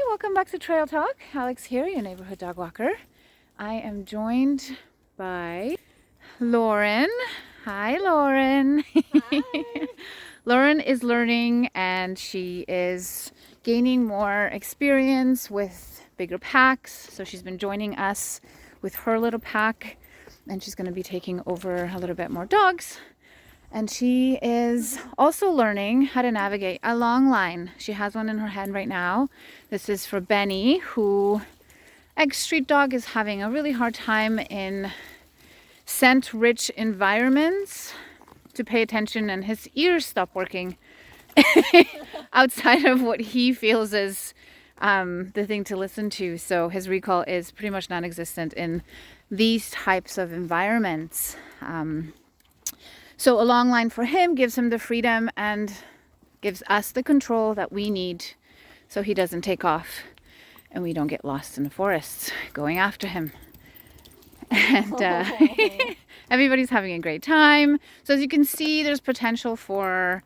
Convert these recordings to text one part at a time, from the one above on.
welcome back to Trail Talk. Alex here, your neighborhood dog walker. I am joined by Lauren. Hi, Lauren. Hi. Lauren is learning and she is gaining more experience with bigger packs. So she's been joining us with her little pack and she's going to be taking over a little bit more dogs. And she is also learning how to navigate a long line. She has one in her hand right now. This is for Benny, who, ex-street dog, is having a really hard time in scent-rich environments to pay attention, and his ears stop working outside of what he feels is the thing to listen to. So his recall is pretty much non-existent in these types of environments. So a long line for him gives him the freedom and gives us the control that we need so he doesn't take off and we don't get lost in the forest going after him. And everybody's having a great time. So as you can see, there's potential for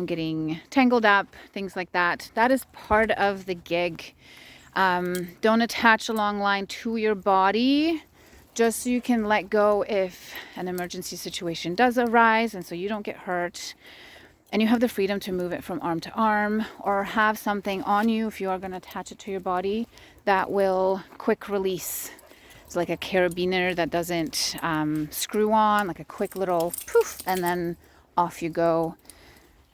getting tangled up, things like that. That is part of the gig. Don't attach a long line to your body, just so you can let go if an emergency situation does arise and so you don't get hurt. And you have the freedom to move it from arm to arm or have something on you if you are going to attach it to your body that will quick release. It's like a carabiner that doesn't screw on, like a quick little poof, and then off you go.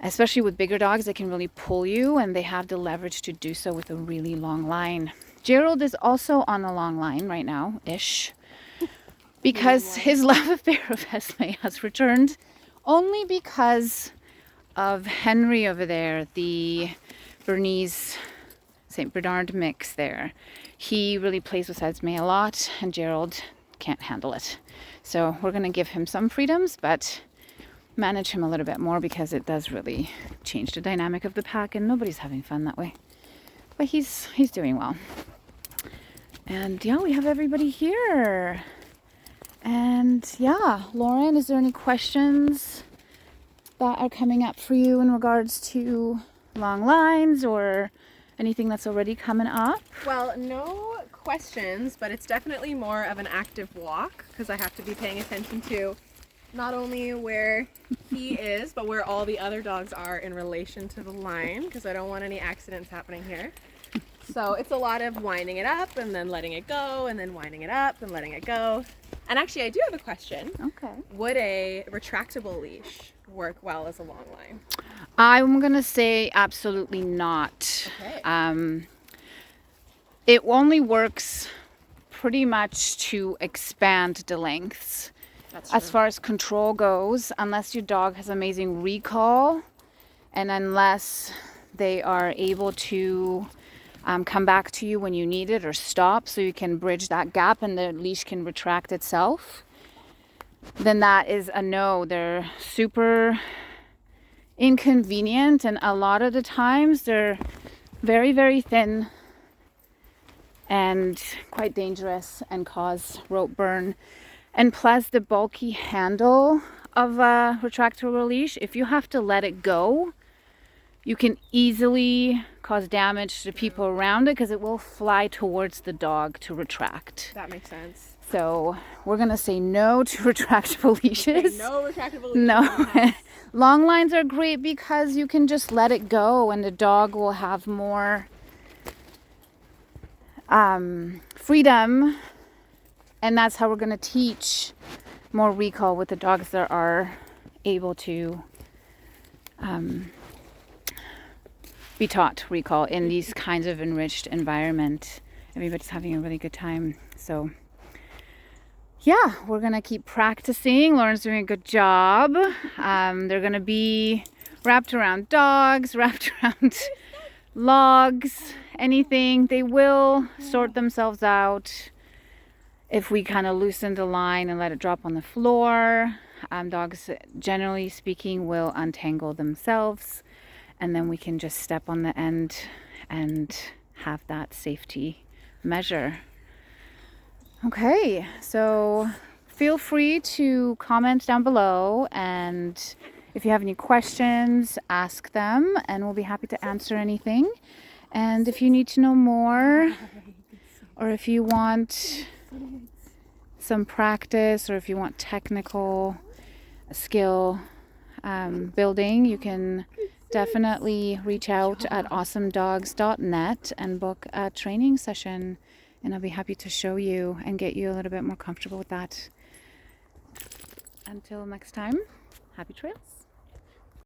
Especially with bigger dogs, they can really pull you and they have the leverage to do so with a really long line. Gerald is also on a long line right now-ish, because his love affair of Esme has returned, only because of Henry over there, the Bernese St. Bernard mix there. He really plays with Esme a lot and Gerald can't handle it. So we're going to give him some freedoms, but manage him a little bit more because it does really change the dynamic of the pack and nobody's having fun that way. But he's doing well. And yeah, we have everybody here. And yeah, Lauren, is there any questions that are coming up for you in regards to long lines or anything that's already coming up? Well, no questions, but it's definitely more of an active walk because I have to be paying attention to not only where he is, but where all the other dogs are in relation to the line because I don't want any accidents happening here. So it's a lot of winding it up and then letting it go and then winding it up and letting it go. And actually, I do have a question. Okay. Would a retractable leash work well as a long line? I'm going to say absolutely not. Okay. It only works pretty much to expand the lengths. That's true. As far as control goes, unless your dog has amazing recall and unless they are able to come back to you when you need it or stop so you can bridge that gap and the leash can retract itself, then that is a no. They're super inconvenient and a lot of the times they're very, very thin and quite dangerous and cause rope burn. And plus the bulky handle of a retractable leash, if you have to let it go, you can easily cause damage to people around it because it will fly towards the dog to retract. That makes sense. So we're going to say no to retractable leashes. Okay, no retractable leashes. No. Long lines are great because you can just let it go and the dog will have more freedom. And that's how we're going to teach more recall with the dogs that are able to be taught recall in these kinds of enriched environment. Everybody's having a really good time. So yeah, we're going to keep practicing. Lauren's doing a good job. They're going to be wrapped around dogs, wrapped around logs, anything. They will sort themselves out if we kind of loosen the line and let it drop on the floor. Dogs, generally speaking, will untangle themselves. And then we can just step on the end and have that safety measure. Okay, so feel free to comment down below, and if you have any questions, ask them, and we'll be happy to answer anything. And if you need to know more, or if you want some practice, or if you want technical skill building, you can definitely reach out at awesomedogs.net and book a training session, and I'll be happy to show you and get you a little bit more comfortable with that. Until next time, happy trails.